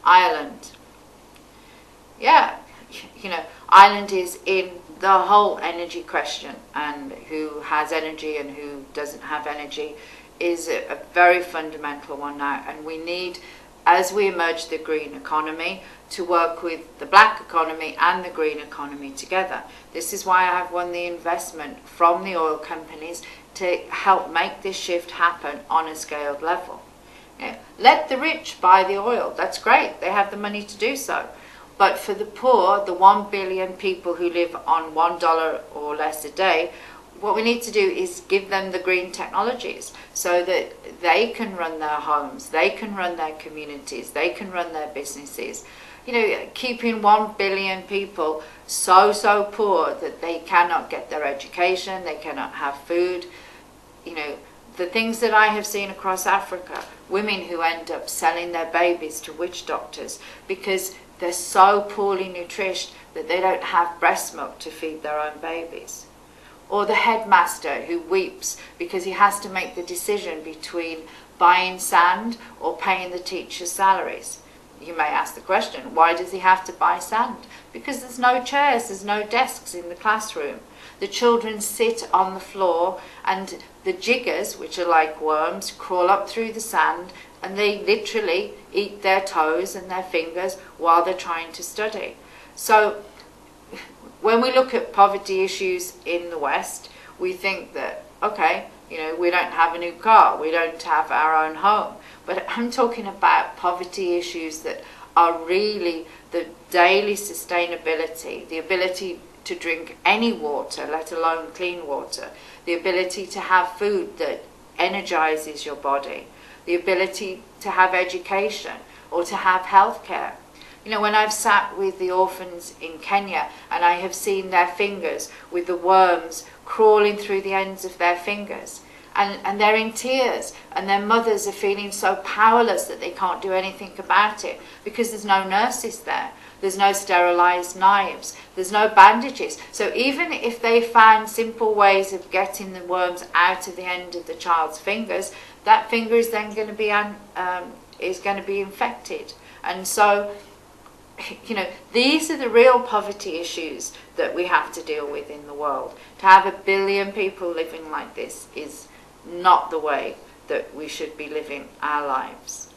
Ireland. Yeah, Ireland is in the whole energy question, and who has energy and who doesn't have energy is a very fundamental one now. And we need, as we emerge the green economy, to work with the black economy and the green economy together. This is why I have won the investment from the oil companies to help make this shift happen on a scaled level. Let the rich buy the oil. That's great. They have the money to do so. But for the poor, the 1 billion people who live on $1 or less a day, what we need to do is give them the green technologies so that they can run their homes, they can run their communities, they can run their businesses. Keeping 1 billion people so poor that they cannot get their education, they cannot have food. The things that I have seen across Africa, women who end up selling their babies to witch doctors because they're so poorly nourished that they don't have breast milk to feed their own babies. Or the headmaster who weeps because he has to make the decision between buying sand or paying the teachers' salaries. You may ask the question, why does he have to buy sand? Because there's no chairs, there's no desks in the classroom. The children sit on the floor, and the jiggers, which are like worms, crawl up through the sand, and they literally eat their toes and their fingers while they're trying to study. So when we look at poverty issues in the West, we think that, okay, we don't have a new car, we don't have our own home. But I'm talking about poverty issues that are really the daily sustainability, the ability to drink any water, let alone clean water, the ability to have food that energizes your body, the ability to have education or to have healthcare. When I've sat with the orphans in Kenya and I have seen their fingers with the worms crawling through the ends of their fingers, and they're in tears, and their mothers are feeling so powerless that they can't do anything about it because there's no nurses there, there's no sterilized knives, there's no bandages. So even if they found simple ways of getting the worms out of the end of the child's fingers, that finger is then going to be infected. And so these are the real poverty issues that we have to deal with in the world. To have 1 billion people living like this is not the way that we should be living our lives.